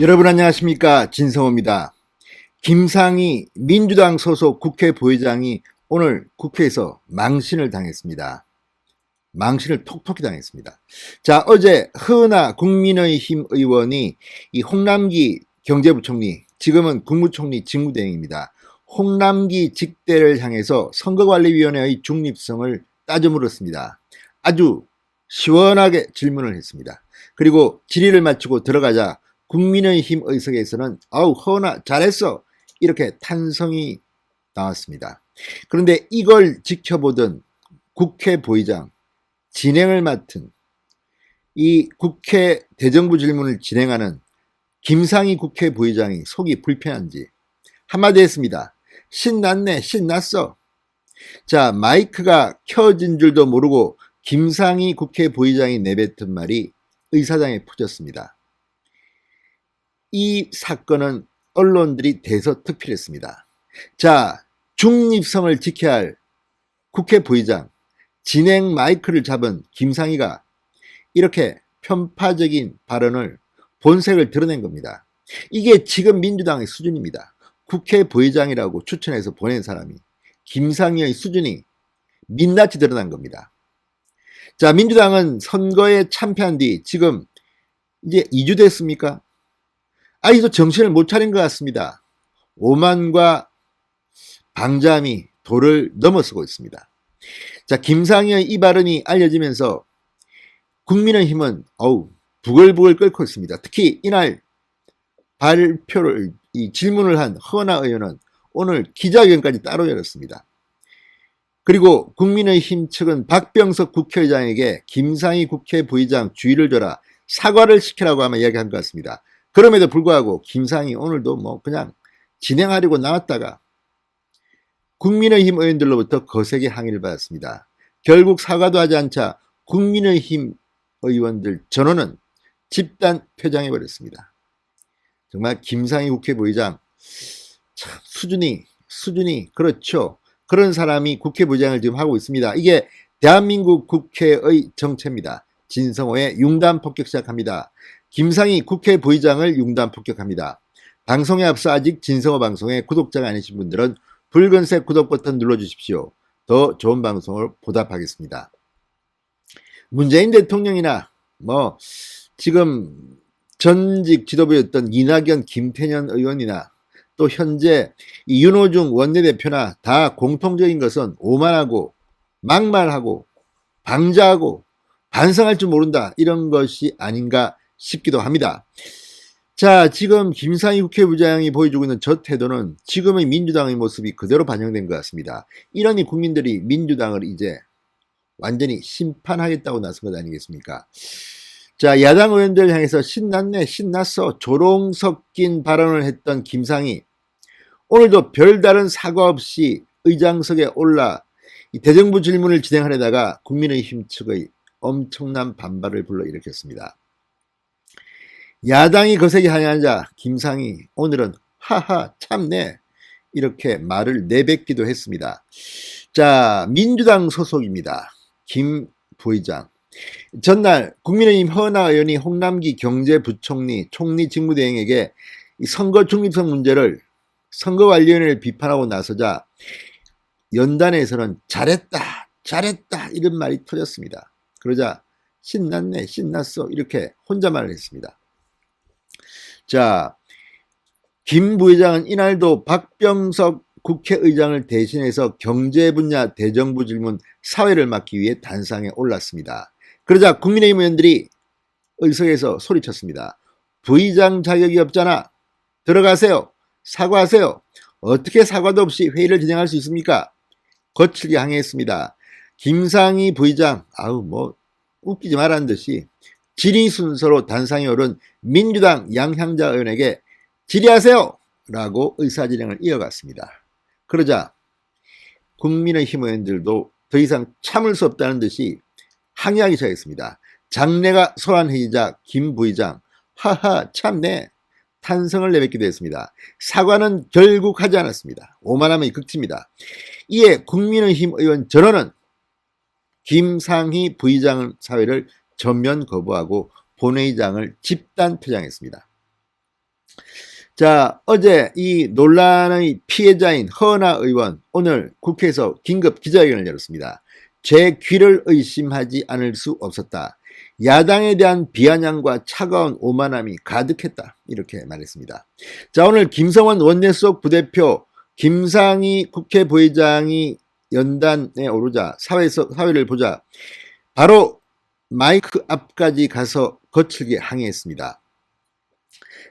여러분 안녕하십니까, 진성호입니다. 김상희 민주당 소속 국회 부의장이 오늘 국회에서 망신을 당했습니다. 망신을 톡톡히 당했습니다. 자, 어제 허은하 국민의힘 의원이 이 홍남기 경제부총리, 지금은 국무총리 직무대행입니다. 홍남기 직대를 향해서 선거관리위원회의 중립성을 따져 물었습니다. 아주 시원하게 질문을 했습니다. 그리고 질의를 마치고 들어가자 국민의힘 의석에서는 아우 허은하 잘했어 이렇게 탄성이 나왔습니다. 그런데 이걸 지켜보던 국회 부의장, 진행을 맡은 이 국회 대정부 질문을 진행하는 김상희 국회 부의장이 속이 불편한지 한마디 했습니다. 신났네, 신났어. 자, 마이크가 켜진 줄도 모르고 김상희 국회 부의장이 내뱉은 말이 의사당에 퍼졌습니다. 이 사건은 언론들이 대서특필했습니다. 자, 중립성을 지켜야 할 국회 부의장, 진행 마이크를 잡은 김상희가 이렇게 편파적인 발언을 본색을 드러낸 겁니다. 이게 지금 민주당의 수준입니다. 국회 부의장이라고 추천해서 보낸 사람이 김상희의 수준이 민낯이 드러난 겁니다. 자, 민주당은 선거에 참패한 뒤 지금 이제 2주 됐습니까? 아직도 정신을 못 차린 것 같습니다. 오만과 방자함이 도를 넘어서고 있습니다. 자, 김상희의 이 발언이 알려지면서 국민의힘은 부글부글 끓고 있습니다. 특히 이날 발표를 이 질문을 한 허은하 의원은 오늘 기자회견까지 따로 열었습니다. 그리고 국민의힘 측은 박병석 국회의장에게 김상희 국회 부의장 주의를 줘라, 사과를 시키라고 아마 이야기한 것 같습니다. 그럼에도 불구하고 김상희 오늘도 뭐 그냥 진행하려고 나왔다가 국민의힘 의원들로부터 거세게 항의를 받았습니다. 결국 사과도 하지 않자 국민의힘 의원들 전원은 집단 퇴장해버렸습니다. 정말 김상희 국회 부의장 참 수준이 그렇죠. 그런 사람이 국회 부의장을 지금 하고 있습니다. 이게 대한민국 국회의 정체입니다. 진성호의 융단 폭격 시작합니다. 김상희 국회 부의장을 융단 폭격합니다. 방송에 앞서 아직 진성호 방송에 구독자가 아니신 분들은 붉은색 구독 버튼 눌러주십시오. 더 좋은 방송을 보답하겠습니다. 문재인 대통령이나 지금 전직 지도부였던 이낙연, 김태년 의원이나 또 현재 윤호중 원내대표나 다 공통적인 것은 오만하고 막말하고 방자하고 반성할 줄 모른다, 이런 것이 아닌가 싶기도 합니다. 자, 지금 김상희 국회 부의장이 보여주고 있는 저 태도는 지금의 민주당의 모습이 그대로 반영된 것 같습니다. 이러니 국민들이 민주당을 이제 완전히 심판하겠다고 나선 것 아니겠습니까? 자, 야당 의원들 향해서 신났네, 신났어, 조롱 섞인 발언을 했던 김상희, 오늘도 별다른 사과 없이 의장석에 올라 대정부 질문을 진행하려다가 국민의힘 측의 엄청난 반발을 불러일으켰습니다. 야당이 거세게 항의하자 김상희 오늘은 하하 참네 이렇게 말을 내뱉기도 했습니다. 자, 민주당 소속입니다. 김 부의장. 전날 국민의힘 허은하 의원이 홍남기 경제부총리 총리 직무대행에게 선거 중립성 문제를 선거관리위원회를 비판하고 나서자 연단에서는 잘했다 이런 말이 터졌습니다. 그러자 신났네, 신났어 이렇게 혼잣말을 했습니다. 자, 김 부의장은 이날도 박병석 국회의장을 대신해서 경제 분야 대정부 질문 사회를 맡기 위해 단상에 올랐습니다. 그러자 국민의힘 의원들이 의석에서 소리쳤습니다. 부의장 자격이 없잖아. 들어가세요. 사과하세요. 어떻게 사과도 없이 회의를 진행할 수 있습니까? 거칠게 항의했습니다. 김상희 부의장, 웃기지 말라는 듯이 질의 순서로 단상에 오른 민주당 양향자 의원에게 질의하세요! 라고 의사진행을 이어갔습니다. 그러자 국민의힘 의원들도 더 이상 참을 수 없다는 듯이 항의하기 시작했습니다. 장래가 소란해지자 김 부의장, 하하 참네, 탄성을 내뱉기도 했습니다. 사과는 결국 하지 않았습니다. 오만함의 극치입니다. 이에 국민의힘 의원 전원은 김상희 부의장 사회를 전면 거부하고 본회의장을 집단 퇴장했습니다. 자, 어제 이 논란의 피해자인 허은하 의원 오늘 국회에서 긴급 기자회견을 열었습니다. 제 귀를 의심하지 않을 수 없었다. 야당에 대한 비아냥과 차가운 오만함이 가득했다. 이렇게 말했습니다. 자, 오늘 김성원 원내수석 부대표, 김상희 국회 부의장이 연단에 오르자 사회를 보자 바로 마이크 앞까지 가서 거칠게 항의했습니다.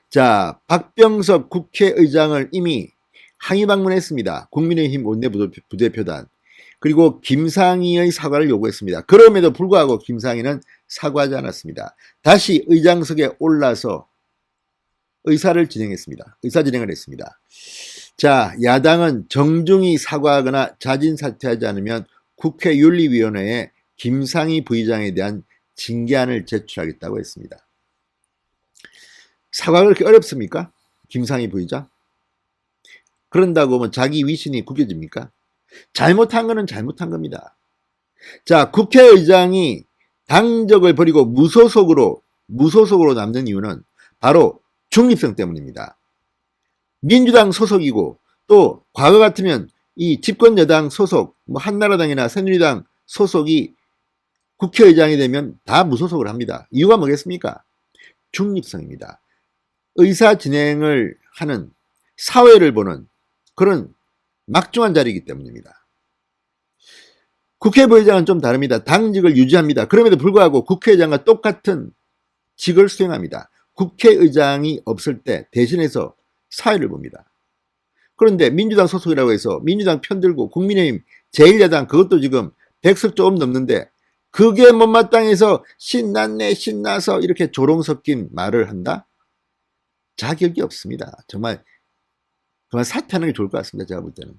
자, 박병석 국회의장을 이미 항의 방문했습니다. 국민의힘 원내부대표단. 그리고 김상희의 사과를 요구했습니다. 그럼에도 불구하고 김상희는 사과하지 않았습니다. 다시 의장석에 올라서 의사 진행을 했습니다. 자, 야당은 정중히 사과하거나 자진 사퇴하지 않으면 국회윤리위원회에 김상희 부의장에 대한 징계안을 제출하겠다고 했습니다. 사과가 그렇게 어렵습니까? 김상희 부의장? 그런다고 뭐 자기 위신이 구겨집니까? 잘못한 거는 잘못한 겁니다. 자, 국회의장이 당적을 버리고 무소속으로 남는 이유는 바로 중립성 때문입니다. 민주당 소속이고 또 과거 같으면 이 집권 여당 소속, 뭐 한나라당이나 새누리당 소속이 국회의장이 되면 다 무소속을 합니다. 이유가 뭐겠습니까? 중립성입니다. 의사 진행을 하는 사회를 보는 그런 막중한 자리이기 때문입니다. 국회 부의장은 좀 다릅니다. 당직을 유지합니다. 그럼에도 불구하고 국회의장과 똑같은 직을 수행합니다. 국회의장이 없을 때 대신해서 사회를 봅니다. 그런데 민주당 소속이라고 해서 민주당 편들고 국민의힘 제1야당 그것도 지금 100석 조금 넘는데 그게 못마땅해서 신났네 신나서 이렇게 조롱 섞인 말을 한다? 자격이 없습니다. 정말 그만 사퇴하는 게 좋을 것 같습니다. 제가 볼 때는.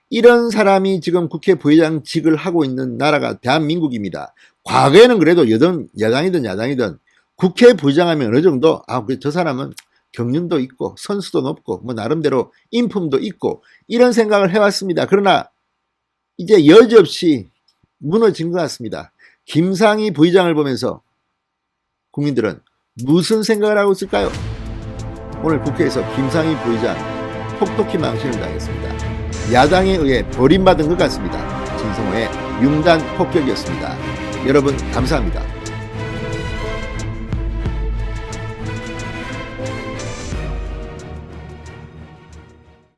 이런 사람이 지금 국회 부의장직을 하고 있는 나라가 대한민국입니다. 과거에는 그래도 여당이든 야당이든 국회 부의장하면 어느 정도 저 사람은 경륜도 있고 선수도 높고 뭐 나름대로 인품도 있고 이런 생각을 해왔습니다. 그러나 이제 여지없이 무너진 것 같습니다. 김상희 부의장을 보면서 국민들은 무슨 생각을 하고 있을까요? 오늘 국회에서 김상희 부의장 톡톡히 망신을 당했습니다. 야당에 의해 버림받은 것 같습니다. 진성호의 융단 폭격이었습니다. 여러분 감사합니다.